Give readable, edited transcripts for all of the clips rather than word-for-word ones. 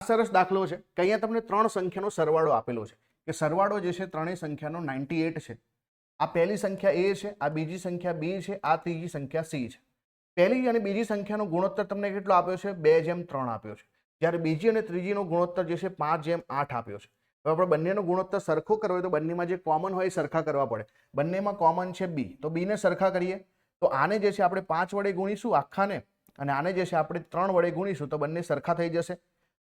સરસ દાખલો છે કે અહીંયા તમને ત્રણ સંખ્યાનો સરવાળો આપેલો છે કે સરવાળો જે છે ત્રણેય સંખ્યાનો 98 છે. આ પહેલી સંખ્યા a છે, આ બીજી સંખ્યા b છે, આ ત્રીજી સંખ્યા c છે. પહેલી અને બીજી સંખ્યાનો ગુણોત્તર તમને કેટલો આપ્યો છે? 2:3 આપ્યો છે. જ્યારે બીજી અને ત્રીજીનો ગુણોત્તર જે છે 5:8 આપ્યો છે. હવે આપણે બંનેનો ગુણોત્તર સરખો કરવો હોય તો બંનેમાં જે કોમન હોય એ સરખા કરવા પડે. બંનેમાં કોમન છે b, તો b ને સરખા કરીએ તો આને જે છે આપણે 5 વડે ગુણીશું આખાને, અને આને જે છે આપણે 3 વડે ગુણીશું તો બંને સરખા થઈ જશે.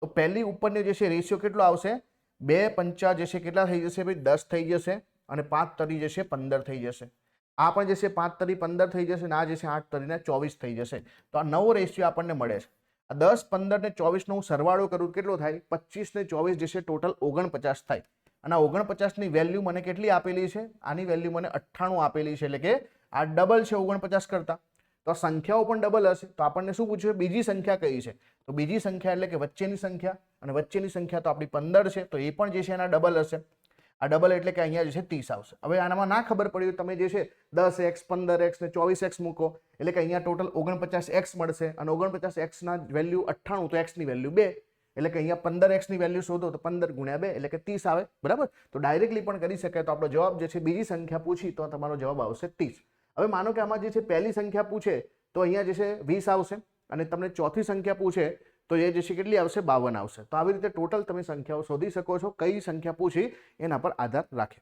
તો પહેલી ઉપરનો જે છે રેશિયો કેટલો આવશે? 2 5 જે છે કેટલા થઈ જશે ભાઈ? 10 થઈ જશે, અને 5 તરી જે છે 15 થઈ જશે. આ પણ જે છે 5 તરી 15 થઈ જશે, અને આ જે છે 8 તરીને 24 થઈ જશે. તો આ નવો રેશિયો આપણને મળે છે. આ 10 15 ને 24 નો હું સરવાળો કરું કેટલો થાય? 25 ને 24 જે છે ટોટલ 49 થાય. અને 49 ની વેલ્યુ મને કેટલી આપેલી છે? આની વેલ્યુ મને 98 આપેલી છે, એટલે કે આ ડબલ છે 49 કરતા. તો સંખ્યાઓ પણ ડબલ હશે. તો આપણને શું પૂછ્યું? બીજી સંખ્યા કઈ છે? તો બીજી સંખ્યા એટલે કે વચ્ચેની સંખ્યા, અને વચ્ચેની સંખ્યા તો આપણી 15 છે, તો એ પણ જે છે એના ડબલ હશે. આ ડબલ એટલે કે અહીંયા જે છે 30 આવશે. હવે આનામાં ના ખબર પડી તો તમે જે છે 10x 15x ને 24x મૂકો, એટલે કે અહીંયા ટોટલ 49x મળશે, અને 49x ના વેલ્યુ 98, તો x ની વેલ્યુ 2, એટલે કે અહીંયા 15x ની વેલ્યુ શોધો તો 15 ગુણ્યા 2 એટલે કે 30 આવે. બરાબર? તો ડાયરેક્ટલી પણ કરી શકાય. તો આપણો જવાબ જે છે બીજી સંખ્યા પૂછી તો તમારો જવાબ આવશે 30. હવે માનો કે આમાં જે છે પહેલી સંખ્યા પૂછે તો અહીંયા જે છે 20 આવશે, અને તમને ચોથી સંખ્યા પૂછે તો એ જે છે કેટલી આવશે? 52 આવશે. તો આવી રીતે ટોટલ તમે સંખ્યાઓ શોધી શકો છો, કઈ સંખ્યા પૂછી એના પર આધાર રાખે.